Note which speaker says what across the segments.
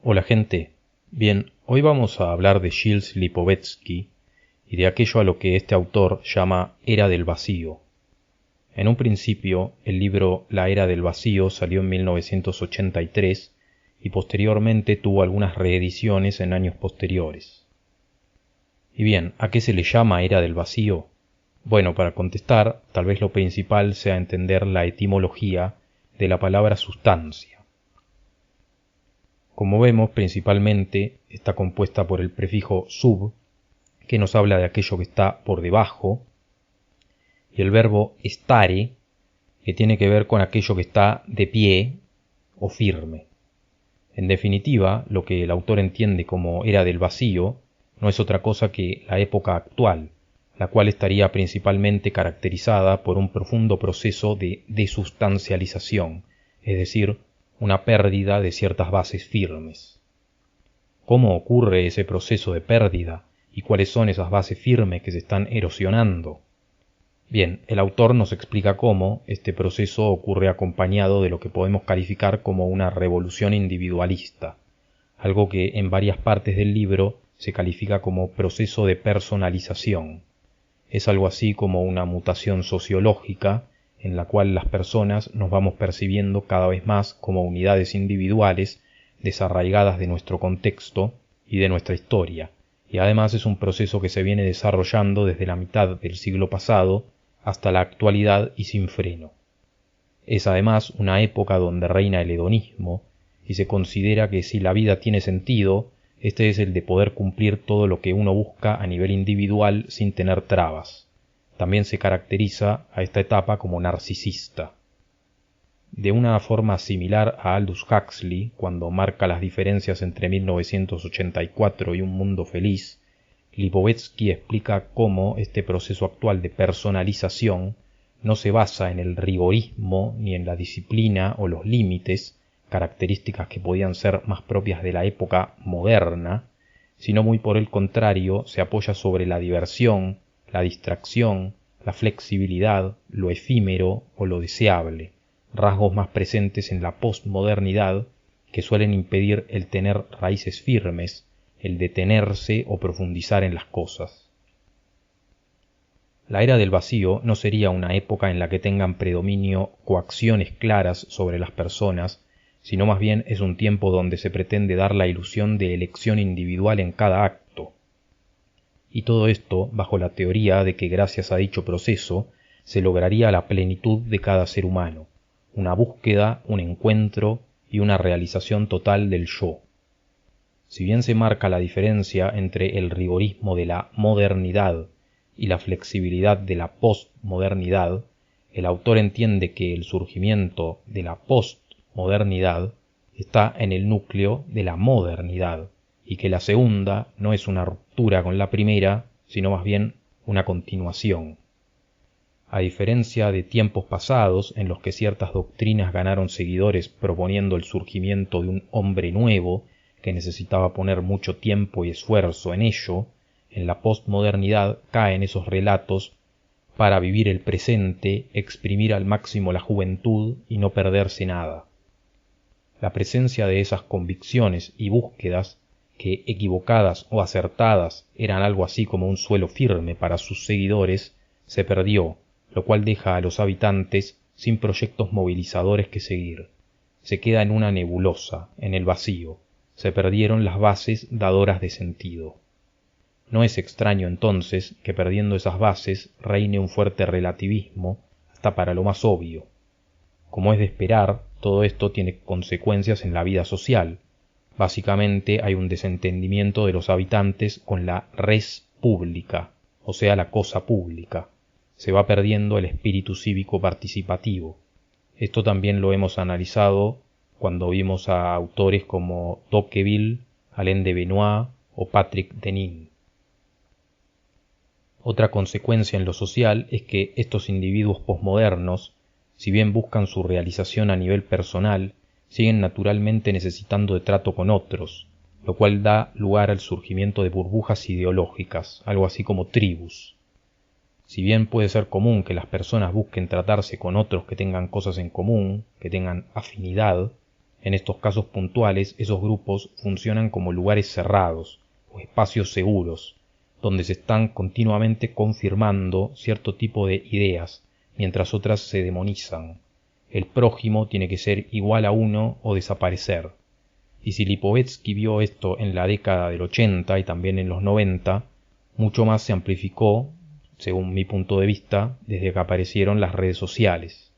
Speaker 1: Hola gente, bien, hoy vamos a hablar de Gilles Lipovetsky y de aquello a lo que este autor llama Era del Vacío. En un principio, el libro La Era del Vacío salió en 1983 y posteriormente tuvo algunas reediciones en años posteriores. Y bien, ¿a qué se le llama Era del Vacío? Bueno, para contestar, tal vez lo principal sea entender la etimología de la palabra sustancia. Como vemos, principalmente está compuesta por el prefijo sub, que nos habla de aquello que está por debajo, y el verbo stare, que tiene que ver con aquello que está de pie o firme. En definitiva, lo que el autor entiende como era del vacío no es otra cosa que la época actual, la cual estaría principalmente caracterizada por un profundo proceso de desustancialización, es decir, una pérdida de ciertas bases firmes. ¿Cómo ocurre ese proceso de pérdida y cuáles son esas bases firmes que se están erosionando? Bien, el autor nos explica cómo este proceso ocurre acompañado de lo que podemos calificar como una revolución individualista, algo que en varias partes del libro se califica como proceso de personalización. Es algo así como una mutación sociológica en la cual las personas nos vamos percibiendo cada vez más como unidades individuales desarraigadas de nuestro contexto y de nuestra historia, y además es un proceso que se viene desarrollando desde la mitad del siglo pasado hasta la actualidad y sin freno. Es además una época donde reina el hedonismo y se considera que si la vida tiene sentido, este es el de poder cumplir todo lo que uno busca a nivel individual sin tener trabas. También se caracteriza a esta etapa como narcisista. De una forma similar a Aldous Huxley, cuando marca las diferencias entre 1984 y Un Mundo Feliz, Lipovetsky explica cómo este proceso actual de personalización no se basa en el rigorismo ni en la disciplina o los límites, características que podían ser más propias de la época moderna, sino muy por el contrario se apoya sobre la diversión, la distracción, la flexibilidad, lo efímero o lo deseable, rasgos más presentes en la posmodernidad que suelen impedir el tener raíces firmes, el detenerse o profundizar en las cosas. La era del vacío no sería una época en la que tengan predominio coacciones claras sobre las personas, sino más bien es un tiempo donde se pretende dar la ilusión de elección individual en cada acto. Y todo esto bajo la teoría de que gracias a dicho proceso se lograría la plenitud de cada ser humano, una búsqueda, un encuentro y una realización total del yo. Si bien se marca la diferencia entre el rigorismo de la modernidad y la flexibilidad de la postmodernidad, el autor entiende que el surgimiento de la postmodernidad está en el núcleo de la modernidad y que la segunda no es una ruptura con la primera, sino más bien una continuación. A diferencia de tiempos pasados en los que ciertas doctrinas ganaron seguidores proponiendo el surgimiento de un hombre nuevo que necesitaba poner mucho tiempo y esfuerzo en ello, en la postmodernidad caen esos relatos para vivir el presente, exprimir al máximo la juventud y no perderse nada. La presencia de esas convicciones y búsquedas, que equivocadas o acertadas eran algo así como un suelo firme para sus seguidores, se perdió, lo cual deja a los habitantes sin proyectos movilizadores que seguir. Se queda en una nebulosa, en el vacío. Se perdieron las bases dadoras de sentido. No es extraño entonces que perdiendo esas bases reine un fuerte relativismo hasta para lo más obvio. Como es de esperar, todo esto tiene consecuencias en la vida social. Básicamente hay un desentendimiento de los habitantes con la res pública, o sea la cosa pública. Se va perdiendo el espíritu cívico participativo. Esto también lo hemos analizado cuando vimos a autores como Tocqueville, Alain de Benoist o Patrick Deneen. Otra consecuencia en lo social es que estos individuos posmodernos, si bien buscan su realización a nivel personal, siguen naturalmente necesitando de trato con otros, lo cual da lugar al surgimiento de burbujas ideológicas, algo así como tribus. Si bien puede ser común que las personas busquen tratarse con otros que tengan cosas en común, que tengan afinidad, En estos casos puntuales, esos grupos funcionan como lugares cerrados o espacios seguros, donde se están continuamente confirmando cierto tipo de ideas, mientras otras se demonizan. El prójimo tiene que ser igual a uno o desaparecer. Y si Lipovetsky vio esto en la década del 80 y también en los 90, mucho más se amplificó, según mi punto de vista, desde que aparecieron las redes sociales.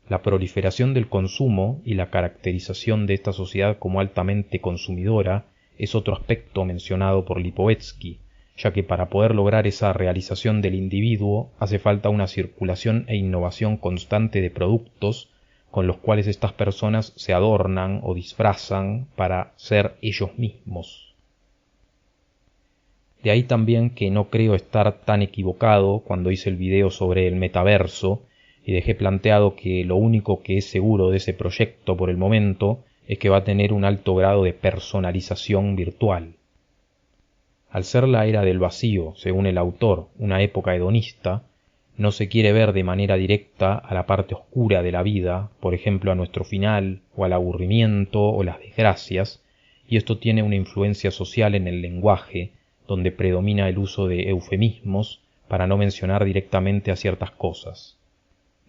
Speaker 1: La proliferación del consumo y la caracterización de esta sociedad como altamente consumidora es otro aspecto mencionado por Lipovetsky, ya que para poder lograr esa realización del individuo hace falta una circulación e innovación constante de productos con los cuales estas personas se adornan o disfrazan para ser ellos mismos. De ahí también que no creo estar tan equivocado cuando hice el video sobre el metaverso y dejé planteado que lo único que es seguro de ese proyecto por el momento es que va a tener un alto grado de personalización virtual. Al ser la era del vacío, según el autor, una época hedonista, no se quiere ver de manera directa a la parte oscura de la vida, por ejemplo a nuestro final, o al aburrimiento o las desgracias, y esto tiene una influencia social en el lenguaje, donde predomina el uso de eufemismos para no mencionar directamente a ciertas cosas.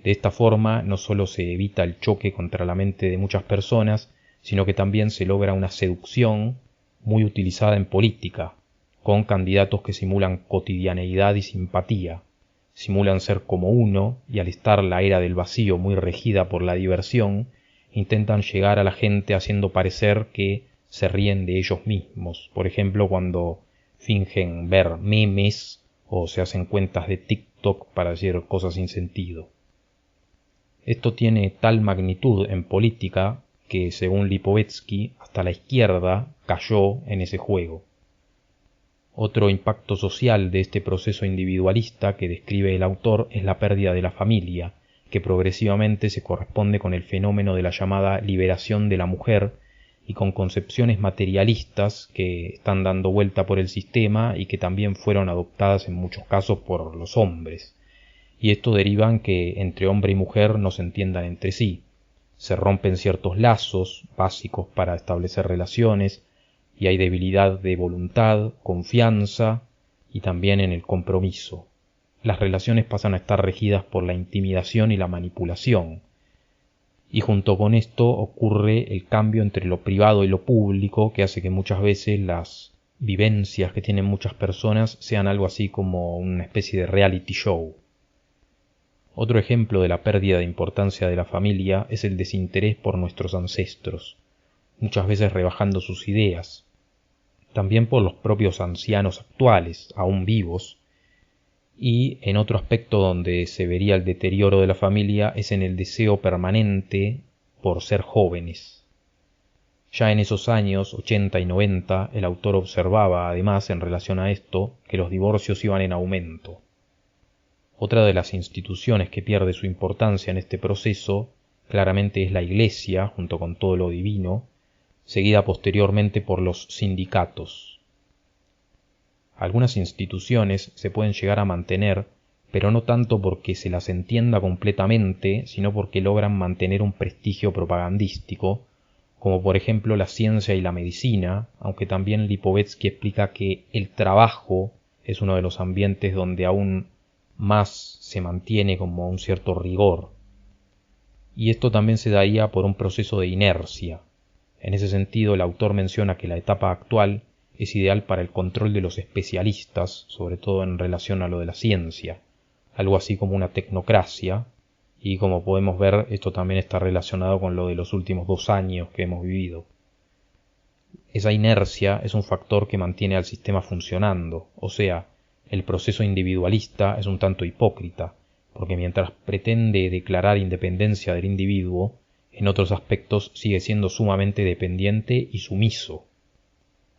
Speaker 1: De esta forma no solo se evita el choque contra la mente de muchas personas, sino que también se logra una seducción muy utilizada en política, con candidatos que simulan cotidianeidad y simpatía, simulan ser como uno y al estar la era del vacío muy regida por la diversión, intentan llegar a la gente haciendo parecer que se ríen de ellos mismos, por ejemplo cuando fingen ver memes o se hacen cuentas de TikTok para decir cosas sin sentido. Esto tiene tal magnitud en política que, según Lipovetsky, hasta la izquierda cayó en ese juego. Otro impacto social de este proceso individualista que describe el autor es la pérdida de la familia, que progresivamente se corresponde con el fenómeno de la llamada liberación de la mujer y con concepciones materialistas que están dando vuelta por el sistema y que también fueron adoptadas en muchos casos por los hombres. Y esto deriva en que entre hombre y mujer no se entiendan entre sí. Se rompen ciertos lazos básicos para establecer relaciones y hay debilidad de voluntad, confianza y también en el compromiso. Las relaciones pasan a estar regidas por la intimidación y la manipulación. Y junto con esto ocurre el cambio entre lo privado y lo público que hace que muchas veces las vivencias que tienen muchas personas sean algo así como una especie de reality show. Otro ejemplo de la pérdida de importancia de la familia es el desinterés por nuestros ancestros, muchas veces rebajando sus ideas, también por los propios ancianos actuales, aún vivos, y en otro aspecto donde se vería el deterioro de la familia es en el deseo permanente por ser jóvenes. Ya en esos años 80 y 90 el autor observaba además en relación a esto que los divorcios iban en aumento. Otra de las instituciones que pierde su importancia en este proceso claramente es la Iglesia, junto con todo lo divino, seguida posteriormente por los sindicatos. Algunas instituciones se pueden llegar a mantener, pero no tanto porque se las entienda completamente, sino porque logran mantener un prestigio propagandístico, como por ejemplo la ciencia y la medicina, aunque también Lipovetsky explica que el trabajo es uno de los ambientes donde aún más se mantiene como un cierto rigor. Y esto también se daría por un proceso de inercia. En ese sentido, el autor menciona que la etapa actual es ideal para el control de los especialistas, sobre todo en relación a lo de la ciencia, algo así como una tecnocracia, y como podemos ver, esto también está relacionado con lo de los últimos 2 años que hemos vivido. Esa inercia es un factor que mantiene al sistema funcionando, o sea, el proceso individualista es un tanto hipócrita, porque mientras pretende declarar independencia del individuo, en otros aspectos sigue siendo sumamente dependiente y sumiso.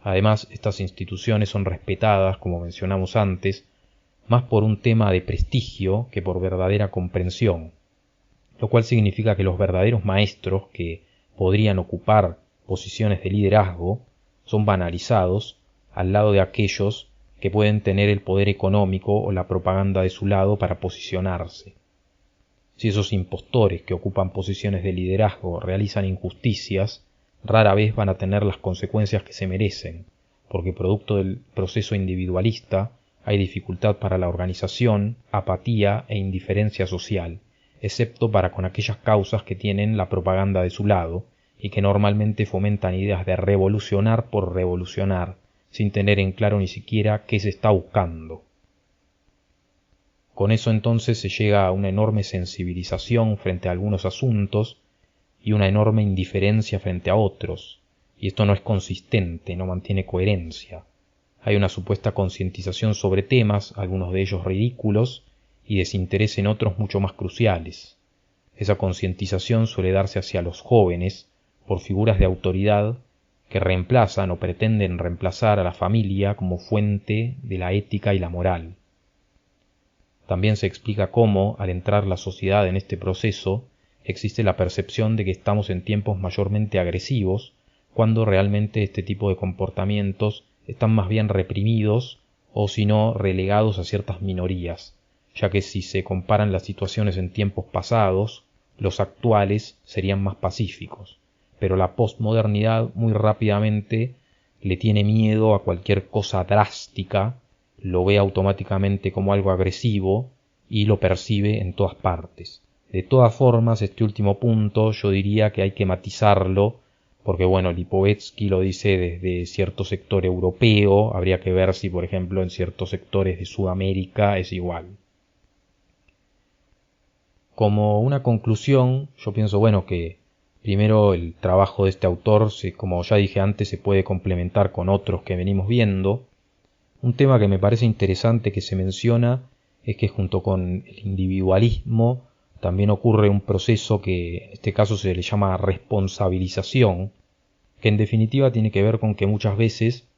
Speaker 1: Además, estas instituciones son respetadas, como mencionamos antes, más por un tema de prestigio que por verdadera comprensión, lo cual significa que los verdaderos maestros que podrían ocupar posiciones de liderazgo son banalizados al lado de aquellos que pueden tener el poder económico o la propaganda de su lado para posicionarse. si esos impostores que ocupan posiciones de liderazgo realizan injusticias, rara vez van a tener las consecuencias que se merecen, porque producto del proceso individualista hay dificultad para la organización, apatía e indiferencia social, excepto para con aquellas causas que tienen la propaganda de su lado y que normalmente fomentan ideas de revolucionar por revolucionar, sin tener en claro ni siquiera qué se está buscando. Con eso entonces se llega a una enorme sensibilización frente a algunos asuntos y una enorme indiferencia frente a otros, y esto no es consistente, no mantiene coherencia. Hay una supuesta concientización sobre temas, algunos de ellos ridículos, y desinterés en otros mucho más cruciales. Esa concientización suele darse hacia los jóvenes por figuras de autoridad que reemplazan o pretenden reemplazar a la familia como fuente de la ética y la moral. También se explica cómo, al entrar la sociedad en este proceso, existe la percepción de que estamos en tiempos mayormente agresivos, cuando realmente este tipo de comportamientos están más bien reprimidos o si no relegados a ciertas minorías, ya que si se comparan las situaciones en tiempos pasados, los actuales serían más pacíficos, pero la posmodernidad muy rápidamente le tiene miedo a cualquier cosa drástica, lo ve automáticamente como algo agresivo y lo percibe en todas partes. De todas formas, este último punto yo diría que hay que matizarlo, porque bueno, Lipovetsky lo dice desde cierto sector europeo, habría que ver si por ejemplo en ciertos sectores de Sudamérica es igual. Como una conclusión, yo pienso bueno que primero el trabajo de este autor, como ya dije antes, se puede complementar con otros que venimos viendo. Un tema que me parece interesante que se menciona es que junto con el individualismo también ocurre un proceso que en este caso se le llama responsabilización, que en definitiva tiene que ver con que muchas veces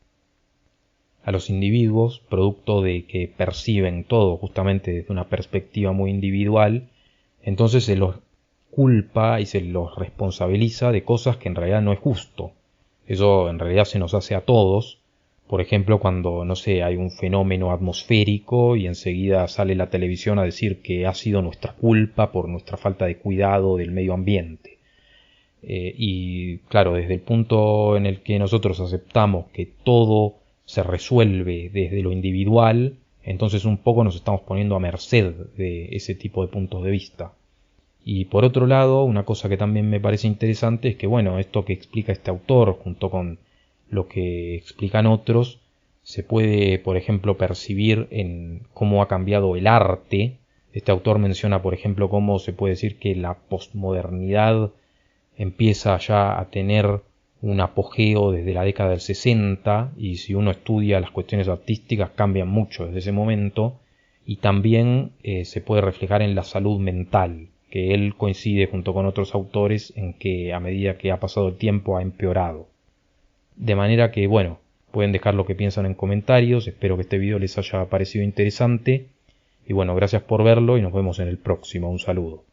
Speaker 1: a los individuos, producto de que perciben todo justamente desde una perspectiva muy individual, entonces se los culpa y se los responsabiliza de cosas que en realidad no es justo. Eso en realidad se nos hace a todos. Por ejemplo, cuando, no sé, hay un fenómeno atmosférico y enseguida sale la televisión a decir que ha sido nuestra culpa por nuestra falta de cuidado del medio ambiente. Y claro, desde el punto en el que nosotros aceptamos que todo se resuelve desde lo individual, entonces un poco nos estamos poniendo a merced de ese tipo de puntos de vista. Y por otro lado, una cosa que también me parece interesante es que, bueno, esto que explica este autor junto con lo que explican otros, se puede, por ejemplo, percibir en cómo ha cambiado el arte. Este autor menciona, por ejemplo, cómo se puede decir que la posmodernidad empieza ya a tener un apogeo desde la década del 60 y si uno estudia las cuestiones artísticas cambian mucho desde ese momento y también se puede reflejar en la salud mental, que él coincide junto con otros autores en que a medida que ha pasado el tiempo ha empeorado. De manera que, bueno, pueden dejar lo que piensan en comentarios, espero que este video les haya parecido interesante y bueno, gracias por verlo y nos vemos en el próximo, un saludo.